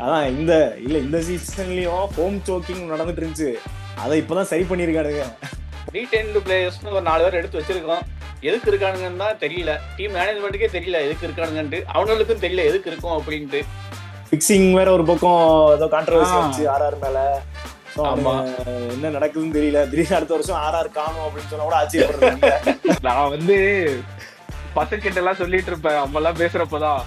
அதான் இந்த சீசன்லயும் home soaking நடந்துட்டு இருந்துச்சு. அதை இப்பதான் சரி பண்ணிருக்கானுங்க. ரீடைன்டு பிளேயர்ஸ்னு ஒரு 4 பேர் எடுத்து வச்சிருக்கோம். எதுக்கு இருக்கானுங்கன்னு தான் தெரியல. டீம் மேனேஜ்மெண்ட்டுக்கே தெரியல எதுக்கு இருக்கானுங்கன்ட்டு. அவனுங்களுக்கும் தெரியல எதுக்கு இருக்கும் அப்படின்ட்டு. பிக்சிங் வேற ஒரு பக்கம் ஏதோ கான்ட்ரவர்சி வந்துச்சு ஆர்ஆர் மேல. என்ன நடக்குதுன்னு தெரியல. திடீர்னு அடுத்த வருஷம் ஆர்ஆர் காணும் அப்படின்னு சொன்னா கூட ஆச்சரியப்படுறாங்க. நான் வந்து பசங்கிட்ட எல்லாம் சொல்லிட்டு இருப்பேன், அவங்க எல்லாம் பேசுறப்பதான்,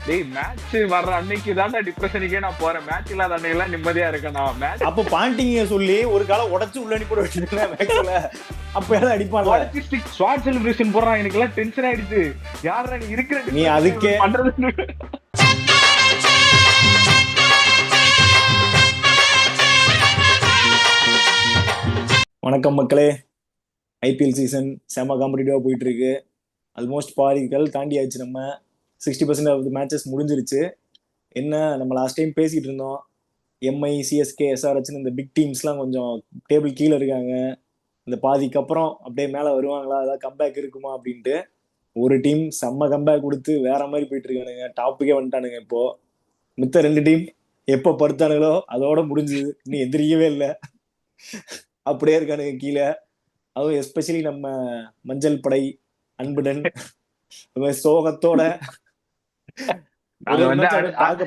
டேய் மேட்ச் வர்ற அன்னைக்கு தான்டா டிப்ரெஷனுக்கே நான் போறேன், மேட்ச் இல்லாத அன்னைக்கு எல்லாம் நிம்மதியா இருக்கேன் நான். மேட்ச் அப்ப பாண்டிங்க சொல்லி ஒரு காலம் உடச்சு உள்ள அனுப்பி போட வச்சிருக்கேன் மேட்ச்ல. அப்ப யாரும் அடிப்பாங்க. உடச்சு ஸ்டிக் ஸ்வாட் செலிப்ரேஷன் போடுறான். எனக்கு எல்லாம் டென்ஷன் ஆயிடுச்சு. யாரா நீ இருக்கிற நீ அதுக்கே பண்றது. வணக்கம் மக்களே. ஐபிஎல் சீசன் செம்ம காம்படிட்டிவா போயிட்டு இருக்கு. ஆல்மோஸ்ட் பாதிகள் தாண்டியாச்சு. நம்ம 60% ஆஃப் தி மேட்சஸ் முடிஞ்சிருச்சு. என்ன நம்ம லாஸ்ட் டைம் பேசிட்டு இருந்தோம், எம்ஐ, சிஎஸ்கே, எஸ்ஆர்ஹெச்னு இந்த பிக் டீம்ஸ்லாம் கொஞ்சம் டேபிள் கீழே இருக்காங்க, இந்த பாதிக்கு அப்புறம் அப்படியே மேலே வருவாங்களா, ஏதாவது கம்பேக் இருக்குமா அப்படின்ட்டு. ஒரு டீம் செம்ம கம்பேக் கொடுத்து வேற மாதிரி போயிட்டு இருக்கானுங்க, டாப்புக்கே வந்துட்டானுங்க. இப்போ மித்த 2 டீம் எப்போ படுத்தானுங்களோ அதோட முடிஞ்சுது, இன்னும் எந்திரிக்கவே இல்லை, அப்படியே இருக்கானுங்க கீழே. அதுவும் எஸ்பெஷலி நம்ம மஞ்சள் படை அன்புடன் சோகத்தோட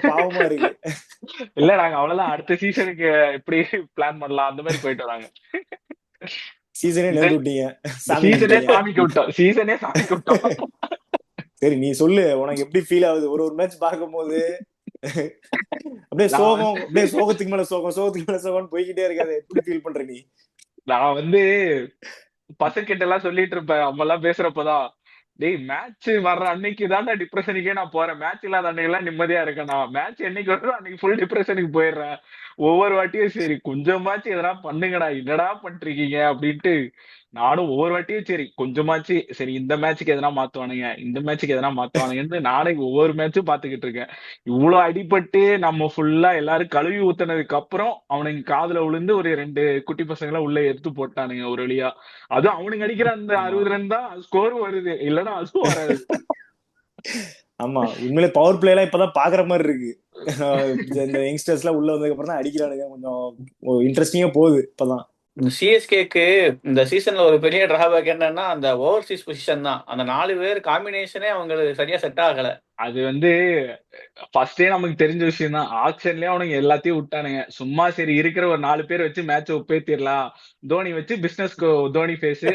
பாவமா இருக்கு. இல்ல நாங்க அவ்வளவுதான், அடுத்த சீசனுக்கு எப்படி பிளான் பண்ணலாம் அந்த மாதிரி போயிட்டு வராங்க. சீசனே நேர்ந்து விட்டீங்க. சீசனே சாமிக்கு விட்டோம், சீசனே சாமிக்கு விட்டோம். சரி நீ சொல்லு, உனக்கு எப்படி ஃபீல் ஆகுது ஒரு மேட்ச் பார்க்கும் போது? அப்படியே சோகம், அப்படியே சோகத்துக்கு மேல சோகம், சோகத்துக்கு மேல சோகம்னு போய்கிட்டே இருக்காது. எப்படி ஃபீல் பண்ற நீ? நான் வந்து பசங்கிட்ட எல்லாம் சொல்லிட்டு இருப்பேன், அவங்க எல்லாம் பேசுறப்பதான், டேய் மேட்ச் வர்ற அன்னைக்கு தான்டா டிப்ரெஷனுக்கே நான் போறேன், மேட்ச் இல்லாத அன்னைக்கு எல்லாம் நிம்மதியா இருக்கேன் நான். மேட்ச் என்னைக்கு வருதோ அன்னைக்கு ஃபுல் டிப்ரெஷனுக்கு போயிடுறேன். ஒவ்வொரு வாட்டியும் சரி கொஞ்சமாச்சு எதனா பண்ணுங்கடா, என்னடா பண்ணிருக்கீங்க அப்படின்ட்டு நானும் ஒவ்வொரு வாட்டியும் சரி கொஞ்சமாச்சு சரி இந்த மேட்சுக்கு எதனா மாத்துவானுங்க, இந்த மேட்சுக்கு எதனா மாத்துவானுங்கன்னு நானும் ஒவ்வொரு மேட்சும் பாத்துக்கிட்டு இருக்கேன். இவ்வளவு அடிபட்டு நம்ம ஃபுல்லா எல்லாரும் கழுவி ஊத்துனதுக்கு அப்புறம் அவனுங்க காதுல விழுந்து ஒரு 2 குட்டி பசங்களை உள்ள எடுத்து போட்டானுங்க ஒரு வழியா. அதுவும் அவனுங்க அடிக்கிற அந்த 60 ரன் தான் ஸ்கோர் வருது, இல்லன்னா அதுவும் வராது. ஆமா, உண்மையிலே பவர் பிளே எல்லாம் இப்பதான் பாக்குற மாதிரி இருக்கு. இந்த யங்ஸ்டர்ஸ் எல்லாம் உள்ள வந்ததுக்கு அப்புறம் தான் அடிக்கிறானுங்க, கொஞ்சம் இன்ட்ரெஸ்டிங்கா போகுது இப்பதான். சிஎஸ்கேக்கு இந்த சீசன்ல ஒரு பெரிய டிராபேக் என்னன்னா அந்த ஓவர்சீஸ் பொசிஷன் தான். அந்த 4 பேர் காம்பினேஷனே அவங்களுக்கு சரியா செட் ஆகல. அது வந்து ஃபர்ஸ்டே நமக்கு தெரிஞ்ச விஷயம் தான். ஆக்ஷன்லயே அவனுங்க எல்லாத்தையும் விட்டானுங்க. சும்மா சரி இருக்கிற ஒரு 4 பேர் வச்சு மேட்ச் ஒப்பேத்திடலாம், தோனி வச்சு பிசினஸ்க்கு தோனி ஃபேஸ்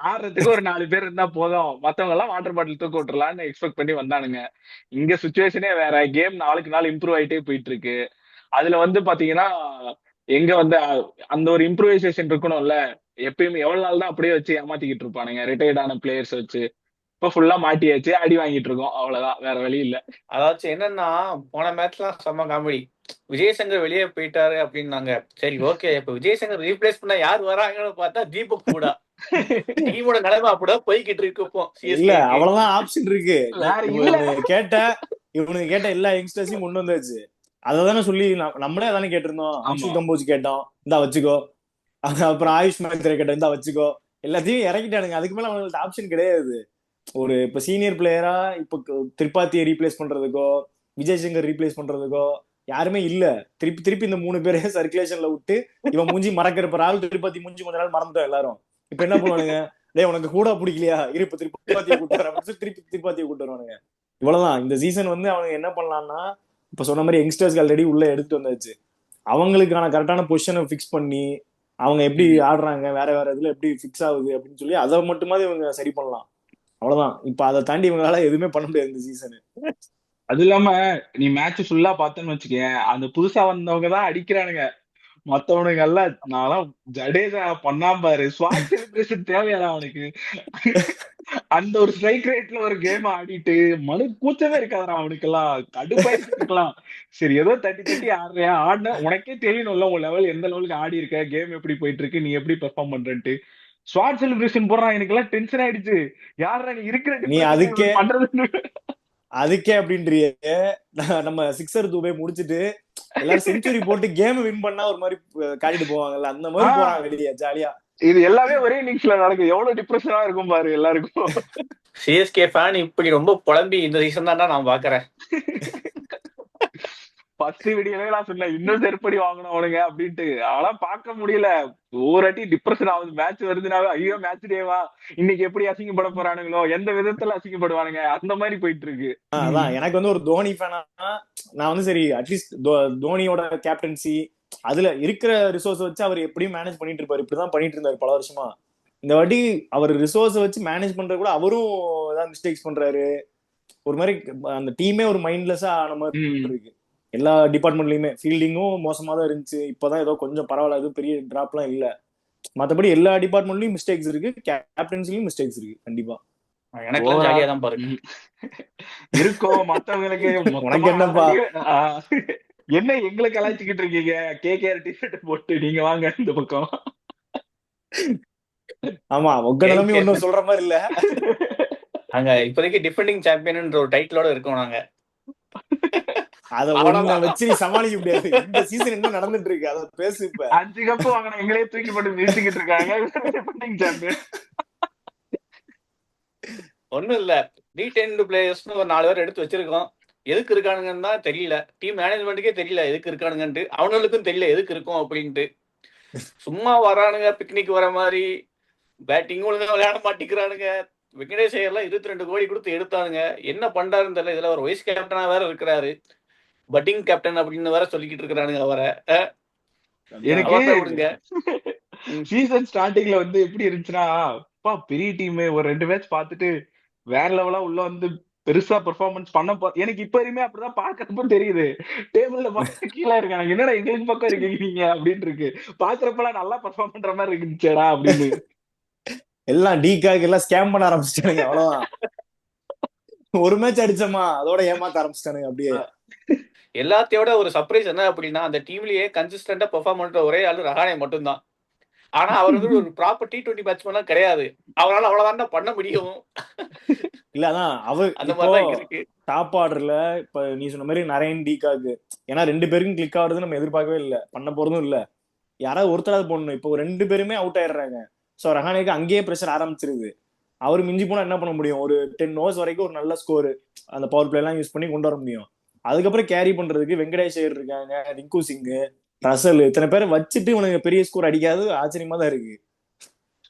ஆடுறதுக்கு ஒரு 4 பேர் இருந்தா போதும், மத்தவங்க எல்லாம் வாட்டர் பாட்டில் தூக்க விட்டுறலாம்னு எக்ஸ்பெக்ட் பண்ணி வந்தானுங்க. இங்க சுச்சுவேஷனே வேற, கேம் நாளுக்கு நாள் இம்ப்ரூவ் ஆயிட்டே போயிட்டு இருக்கு. அதுல வந்து பாத்தீங்கன்னா எங்க வந்து அந்த ஒரு இம்ப்ரூவைசேஷன் இருக்கணும்ல. எப்பயுமே எவ்வளவு நாள் தான் அப்படியே வச்சு ஏமாத்திக்கிட்டு இருப்பானுங்க ரிட்டையர்டான பிளேயர்ஸ் வச்சு. இப்ப ஃபுல்லா மாட்டியாச்சு, அடி வாங்கிட்டு இருக்கோம், அவ்வளவுதான், வேற வழி இல்ல. அதாச்சும் என்னன்னா போன மேட்ச்லாம் செம்ம காமெடி. விஜயசங்கர் வெளியே போயிட்டாரு அப்படின்னாங்க. சரி ஓகே, இப்ப விஜயசங்கர் ரீப்ளேஸ் பண்ண யார் வராங்கன்னு பார்த்தா தீபக் கூட. டீமோட நிலைமை அப்படிதான் போய்கிட்டு இருக்கு இப்போ. இல்ல அவ்வளவுதான் ஆப்ஷன் இருக்கு. வேற இல்ல. இவனுக்கு கேட்ட எல்லா யங்ஸ்டர்ஸையும் கொண்டு வந்தாச்சு. அததானே சொல்லி நம்மளே அதானே கேட்டிருந்தோம். அன்ஷுல் கம்போஜ் கேட்டோம், இந்தா வச்சுக்கோ. அப்புறம் ஆயுஷ் மகேந்திர கேட்டோம், இந்தா வச்சுக்கோ. எல்லாத்தையும் இறக்கிட்டானுங்க. அதுக்கு மேல அவங்களுக்கு ஆப்ஷன் கிடையாது. ஒரு இப்ப சீனியர் பிளேயரா இப்ப திரிபாத்தியை ரீப்ளேஸ் பண்றதுக்கோ, விஜய் சங்கர் ரீப்ளேஸ் பண்றதுக்கோ யாருமே இல்ல. திருப்பி இந்த 3 பேரே சர்க்குலேஷன்ல விட்டு இவன் மூஞ்சி மறக்கிறப்ப ராகுல் திரிபாத்தி மூஞ்சி கொஞ்ச நாள் மறந்துட்டோம் எல்லாரும். இப்ப என்ன பண்ணுவானுங்க, டேய் உனக்கு கூட பிடிக்கலையா, இருப்பு திரிபாத்தியை கூட்டு வர அப்படின்னு திருப்பி திரிபாத்தியை கூட்டு வருவானுங்க. இவ்வளவுதான். இந்த சீசன் வந்து அவனுங்க என்ன பண்ணலாம்னா, இப்ப சொன்ன மாதிரி யங்ஸ்டர்ஸ் ஆல்ரெடி உள்ள எடுத்துட்டு வந்தாச்சு. அவங்களுக்கான கரெக்டான பொசிஷனை ஃபிக்ஸ் பண்ணி அவங்க எப்படி ஆடுறாங்க, வேற வேற இதுல எப்படி ஃபிக்ஸ் ஆகுது அப்படின்னு சொல்லி அதை மட்டுமாவது இவங்க சரி பண்ணலாம். அவ்வளவுதான். இப்ப அதை தாண்டி இவங்களால எதுவுமே பண்ண முடியாது இந்த சீசனு. அது இல்லாம நீ மேட்ச் ஃபுல்லா பார்த்தேன்னு வச்சுக்கேன், அந்த புதுசா வந்தவங்க தான் அடிக்கிறானுங்க, மத்தவனுங்க எல்லாம் நான் ஜடேஜா பண்ணாம பாரு ஸ்வாட் செலிப்ரேஷன் தேவையான அவனுக்கு. அந்த ஒரு ஸ்ட்ரைக் ரேட்ல ஒரு கேம் ஆடிட்டு மனு கூச்சமே இருக்காதுடா அவனுக்கு எல்லாம், கடுப்பாயிட்டு இருக்கலாம். சரி ஏதோ தட்டி ஆடுறேன், ஆடின உனக்கே தெரியணும்ல உன் லெவல் எந்த லெவலுக்கு ஆடி இருக்க, கேம் எப்படி போயிட்டு இருக்கு, நீ எப்படி பெர்ஃபார்ம் பண்றன்ட்டு. ஸ்வாட் செலிப்ரேஷன் போடுறான், எனக்கு எல்லாம் டென்ஷன் ஆயிடுச்சு. யாரா நீ இருக்கிற நீ பண்றது அதுக்கே அப்படின்றிய. நம்ம சிக்ஸர் தூபே முடிச்சுட்டு எல்லாரும் செஞ்சுரி போட்டு கேம் வின் பண்ணா ஒரு மாதிரி காட்டிட்டு போவாங்கல்ல, அந்த மாதிரி போறாங்க வெளியே ஜாலியா. இது எல்லாமே ஒரே இன்னிங்ஸ்ல நடக்குது, எவ்வளவு டிப்ரெஷனா இருக்கும் பாரு எல்லாருக்கும். சிஎஸ்கே ஃபேன் இப்படி ரொம்ப புலம்பி இந்த சீசன் தான் நான் பாக்குறேன். ஃபர்ஸ்ட் வீடியோலயே நான் சொன்னேன் இன்னும் செருப்படி வாங்கணும் அவனுங்க அப்படின்ட்டு. அதெல்லாம் பார்க்க முடியல. ஒரு அடி டிப்ரெஷன் ஆகுது. மேட்ச் வருதுனாவே ஐயோ மேட்ச் டேவா, இன்னைக்கு எப்படி அசிங்கப்பட போறானுங்களோ, எந்த விதத்துல அசிங்கப்படுவானுங்க, அந்த மாதிரி போயிட்டு இருக்கு. அதான் எனக்கு வந்து ஒரு தோனி ஃபேனா நான் வந்து சரி அட்லீஸ்ட் தோனியோட கேப்டன்சி அதுல இருக்கிற ரிசோர்ஸ் வச்சு அவர் எப்படியும் மேனேஜ் பண்ணிட்டு இருப்பாரு. இப்படிதான் பண்ணிட்டு இருந்தாரு பல வருஷமா. இந்த வாட்டி அவர் ரிசோர்ஸ் வச்சு மேனேஜ் பண்ற கூட அவரும் ஏதாவது மிஸ்டேக்ஸ் பண்றாரு. ஒரு மாதிரி அந்த டீமே ஒரு மைண்ட்லெஸ்ஸா ஆன மாதிரி இருக்கு. எல்லா டிபார்ட்மெண்ட்லயுமே ஃபீல்டிங்கும் மோசமா தான் இருந்துச்சு. இப்பதான் ஏதோ கொஞ்சம் பரவாயில்ல, எதுவும் பெரிய டிராப்லாம் இல்ல. மத்தபடி எல்லா டிபார்ட்மெண்ட்லயும் மிஸ்டேக்ஸ் இருக்கு, கேப்டன்சிலயும் மிஸ்டேக்ஸ் இருக்கு கண்டிப்பா. எனக்கு ஜாலியா தான் பாருங்க இருக்கும். மத்தவங்களுக்கு உனக்கு என்னப்பா என்ன எங்களை கலாய்ச்சிக்கிட்டு இருக்கீங்க? கேகேஆர் டிஷர்ட் போட்டு நீங்க வாங்க இந்த பக்கம். ஆமா உங்க நிலைமை ஒன்னும் சொல்ற மாதிரி இல்ல. நாங்க இப்போதைக்கு டிஃபெண்டிங் சாம்பியன் ஒரு டைட்டிலோட இருக்கோம். நாங்க அத ஒண்ண வச்சு சமாளிக்க முடியாது. இந்த சீசன் என்ன நடந்துட்டு இருக்கு அத பேசு. இப்ப 5 கப் வாங்கின எங்களே தூக்கி போட்டு வீசிக்கிட்டு இருக்காங்க டிஃபெண்டிங் சாம்பியன். ஒண்ணும் இல்ல, டீடைன்டு பிளேயர்ஸ்னு ஒரு 4 பேர் எடுத்து வச்சிருக்கோம். எதுக்கு இருக்கானுங்கன்னு தான் தெரியல. டீம் மேனேஜ்மெண்ட்டுக்கே தெரியல எதுக்கு இருக்கானுங்கன்ட்டு. அவனுங்களுக்கும் தெரியல எதுக்கு இருக்கும் அப்படின்ட்டு. சும்மா வரானுங்க பிக்னிக் வர மாதிரி. பேட்டிங்கும் ஒழுங்கா விளையாட மாட்டேங்கிறானுங்க. வெங்கடேஷ் ஐயர்லாம் 22 கோடி கொடுத்து எடுத்தானுங்க. என்ன பண்றாருன்னு தெரியல. இதுல ஒரு வைஸ் கேப்டனா வேற இருக்கிறாரு, பட்டிங் கேப்டன் அப்படின்னு வேற சொல்லிக்கிட்டு இருக்கிறானுங்க அவரை. எனக்கு சீசன் ஸ்டார்டிங்ல வந்து எப்படி இருந்துச்சுன்னா, பெரிய டீம் ஒரு 2 மேட்ச் பார்த்துட்டு வேற லெவலா உள்ள வந்து பெருசா பெர்ஃபார்மன்ஸ் பண்ண எனக்கு இப்ப வரையுமே அப்படிதான் பாக்குறப்ப தெரியுது. டேபிள்ல பார்த்து கீழே இருக்காங்க, என்னடா எங்களுக்கு பக்கம் இருக்கீங்க அப்படின்னு இருக்கு. பாக்குறப்பெல்லாம் நல்லா பெர்ஃபார்ம் பண்ற மாதிரி இருந்துச்சேடா அப்படின்னு. எல்லாம் டீக்காக எல்லாம் ஸ்கேம் பண்ண ஆரம்பிச்சிட்டானுங்க. அவ்வளவுதான். ஒரு மேட்ச் அடிச்சோமா அதோட ஏமாத்த ஆரம்பிச்சிட்டானுங்க அப்படியே. எல்லாத்தையோட ஒரு சர்ப்ரைஸ் என்ன அப்படின்னா, அந்த டீம்லயே கன்சிஸ்டன்டா பெர்ஃபார்ம் பண்ற ஒரே ஆளு ரஹானே மட்டும்தான். ஆனா அவர் வந்து ஒரு ப்ராப்பர் T20 பேட்ஸ்மேன் கிடையாது. அவரால் அவ்வளவுதான் பண்ண முடியும். இல்ல அதான் அவர் அந்த மாதிரிதான் இருக்கு. டாப் ஆர்டர்ல இப்ப நீ சொன்ன மாதிரி நரேன் டீகாக்கு ஏன்னா 2 பேருக்கும் கிளிக் ஆகுறது நம்ம எதிர்பார்க்கவே இல்லை, பண்ண போறதும் இல்ல. யாராவது ஒருத்தராவது போடணும். இப்போ 2 பேருமே அவுட் ஆயிடுறாங்க. சோ ரஹானேக்கு அங்கேயே பிரஷர் ஆரம்பிச்சிருது. அவர் மிஞ்சி போனா என்ன பண்ண முடியும்? ஒரு 10 ஓவர்ஸ் வரைக்கும் ஒரு நல்ல ஸ்கோர் அந்த பவர் பிளே எல்லாம் யூஸ் பண்ணி கொண்டு வர முடியும். அதுக்கப்புறம் கேரி பண்றதுக்கு வெங்கடேஷ் ஐயர் இருக்காங்க, ரிங்கு சிங், ரசல், இத்தனை பேரை வச்சுட்டு உனக்கு பெரிய ஸ்கோர் அடிக்காது. ஆச்சரியமா தான் இருக்கு.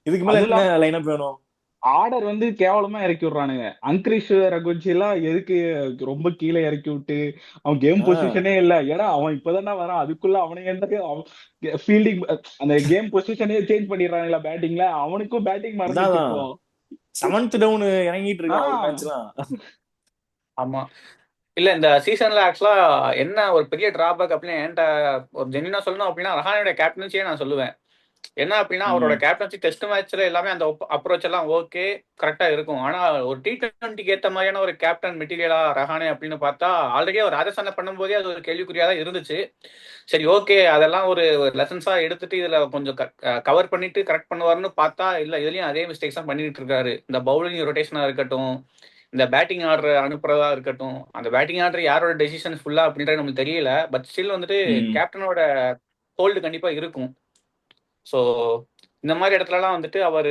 இதுக்கு மேல என்ன லைனப் வேணும்? ஆர்டர் வந்து கேவலமா இறக்கி விடுறானுங்க. அங்கிரிஷ் ரகுவன்சி எல்லாம் எதுக்கு ரொம்ப கீழே இறக்கி விட்டு அவன் கேம் பொசிஷனே இல்ல. ஏன்னா அவன் இப்பதானே வரான், அதுக்குள்ள அவனுக்கு ஃபீல்டிங் அந்த கேம் பொசிஷனே சேஞ்ச் பண்ணிடுறானுங்களா பேட்டிங்ல. அவனுக்கும் பேட்டிங் மறந்துட்டு 7th டவுன் இறங்கிட்டு இருக்கான். ஆமா இல்ல இந்த சீசன்ல ஆக்சுவலா என்ன ஒரு பெரிய டிராபேக் அப்படின்னு என்கிட்ட ஒரு ஜென்யூனா சொல்லணும் அப்படின்னா ரஹானோட கேப்டன்சியே நான் சொல்லுவேன். என்ன அப்படின்னா அவரோட கேப்டன்சி டெஸ்ட் மேட்ச்ல எல்லாமே அந்த அப்ரோச் எல்லாம் ஓகே கரெக்டா இருக்கும். ஆனா ஒரு T20க்கு ஏத்த மாதிரியான ஒரு கேப்டன் மெட்டீரியலா ரஹானே அப்படின்னு பார்த்தா ஆல்ரெடி அவர் ராஜஸ்தான பண்ணும்போதே அது ஒரு கேள்விக்குறியா தான் இருந்துச்சு. சரி ஓகே அதெல்லாம் ஒரு லெசன்ஸா எடுத்துட்டு இதுல கொஞ்சம் கவர் பண்ணிட்டு கரெக்ட் பண்ணுவாருன்னு பார்த்தா இல்ல, இதுலயும் அதே மிஸ்டேக்ஸ் தான் பண்ணிட்டு இருக்காரு. இந்த பவுலிங் ரொட்டேஷனா இருக்கட்டும், இந்த பேட்டிங் ஆர்டர் அனுப்புறதா இருக்கட்டும், அந்த பேட்டிங் ஆர்டர் யாரோட டெசிஷன் ஃபுல்லா அப்படின்றது நமக்கு தெரியல. பட் ஸ்டில் வந்துட்டு கேப்டனோட ஹோல்டு கண்டிப்பா இருக்கும். ஸோ இந்த மாதிரி இடத்துலலாம் வந்துட்டு அவர்